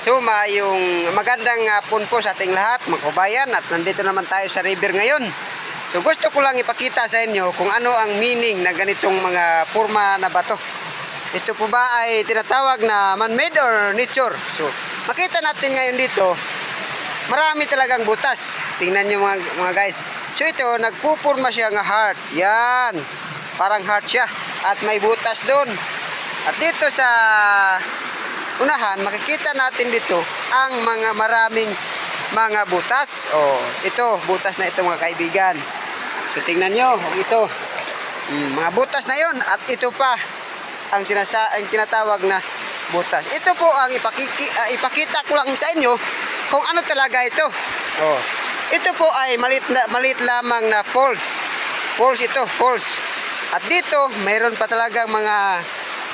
Suma yung magandang hapon po sa ating lahat, mga kabayan, at nandito naman tayo sa river ngayon. So gusto ko lang ipakita sa inyo kung ano ang meaning ng ganitong mga forma na bato. Ito po ba ay tinatawag na man-made or nature? So makita natin ngayon dito, marami talagang butas. Tingnan nyo mga guys. So ito, nagpupurma siya ng heart. Yan, parang heart siya. At may butas doon. At dito sa unahan, makikita natin dito ang mga maraming mga butas. Oh, ito, butas na ito mga kaibigan. So, tingnan nyo, ito. Mga butas na yon. At ito pa ang tinatawag na butas. Ito po ang ipakita ko lang sa inyo kung ano talaga ito. Oh, ito po ay maliit lamang na falls. Falls ito, falls. At dito, mayroon pa talagang mga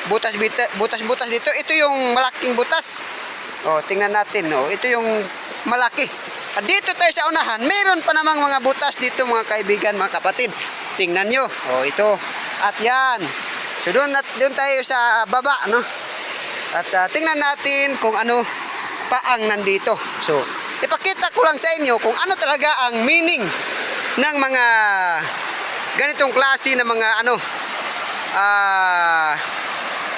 butas dito. Ito yung malaking butas. Oh, tingnan natin. Oh, ito yung malaki. At dito tayo sa unahan, mayroon pa namang mga butas dito mga kaibigan, mga kapatid. Tingnan nyo. Oh, ito. At yan. So doon tayo sa baba, no? At tingnan natin kung ano pa ang nandito. So, ipakita ko lang sa inyo kung ano talaga ang meaning ng mga ganitong klase na mga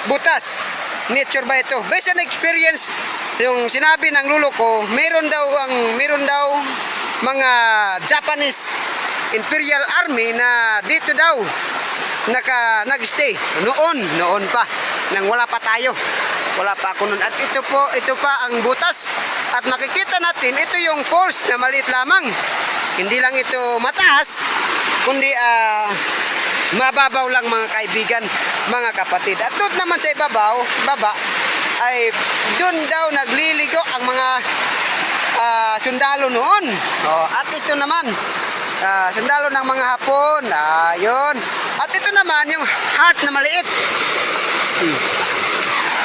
butas. Nature ba ito? Based on experience, yung sinabi ng lulo ko, meron daw mga Japanese Imperial Army na dito daw nag-stay noon pa, nang wala pa tayo. Wala pa ako noon. At ito pa ang butas. At makikita natin, ito yung falls na maliit lamang. Hindi lang ito mataas, kundi mababaw lang mga kaibigan, mga kapatid. At doon naman sa baba ay doon daw nagliligo ang mga sundalo noon. Oh, at ito naman sundalo ng mga Hapon. Ayun. At ito naman yung heart na maliit.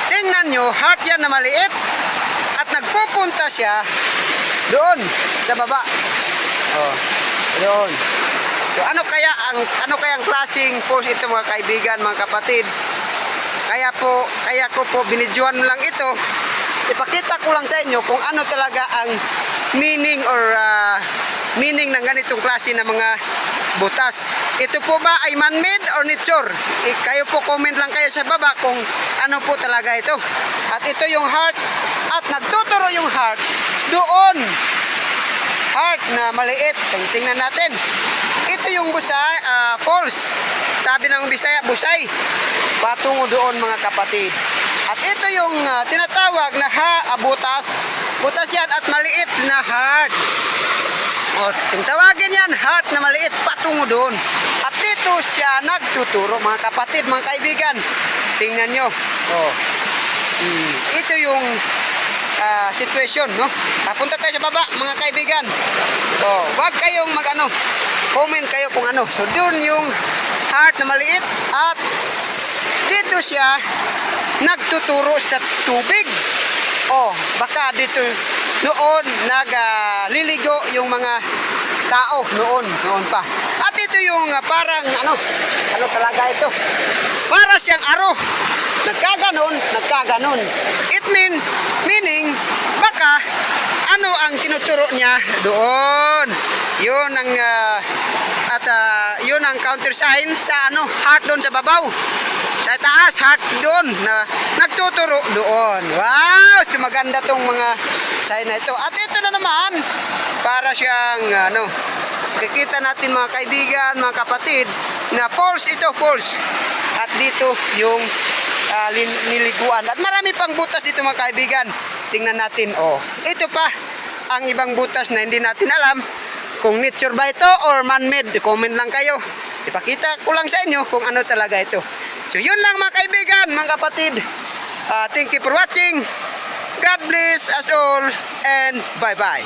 Tingnan nyo, heart yan na maliit. At nagpupunta siya doon sa baba. Oh, doon. So ano kaya ang klaseng force ito mga kaibigan, mga kapatid? Kaya ko po binidyohan lang ito. Ipakita ko lang sa inyo kung ano talaga ang meaning or meaning ng ganitong klase na mga butas. Ito po ba ay man-made or nature? Kayo po comment lang kayo sa baba kung ano po talaga ito. At ito yung heart. At nagtuturo yung heart doon. Heart na maliit. Tingnan natin. Ito yung busay, falls. Sabi ng Bisaya, busay. Patungo doon mga kapatid. At ito yung tinatawag na butas. Butas yan at maliit na heart. O, tawagin yan, heart na maliit, patungo doon. At dito siya nagtuturo mga kapatid, mga kaibigan. Tingnan nyo. O, ito yung situation, no? Punta tayo sa baba mga kaibigan. O, wag kayong comment kayo kung ano. So doon yung heart na maliit. At dito siya nagtuturo sa tubig. O, baka dito noon nagliligo yung mga tao noon pa. At ito yung parang ano talaga ito? Para siyang aro. Nagkaganon. Meaning baka ano ang tinuturo niya doon. Yun ang yun ang counter sign sa heart doon sa babaw. Sa taas, heart doon na nagtuturo doon. Wow, maganda tong mga sign na ito. At ito na naman, para siyang kikita natin mga kaibigan, mga kapatid, na falls ito, falls. At dito yung niliguan. At marami pang butas dito mga kaibigan. Tingnan natin, oh. Ito pa ang ibang butas na hindi natin alam kung nature ba ito or man-made. Comment lang kayo. Ipakita ko lang sa inyo kung ano talaga ito. So yun lang mga kaibigan, mga kapatid. Thank you for watching. God bless us all and bye-bye.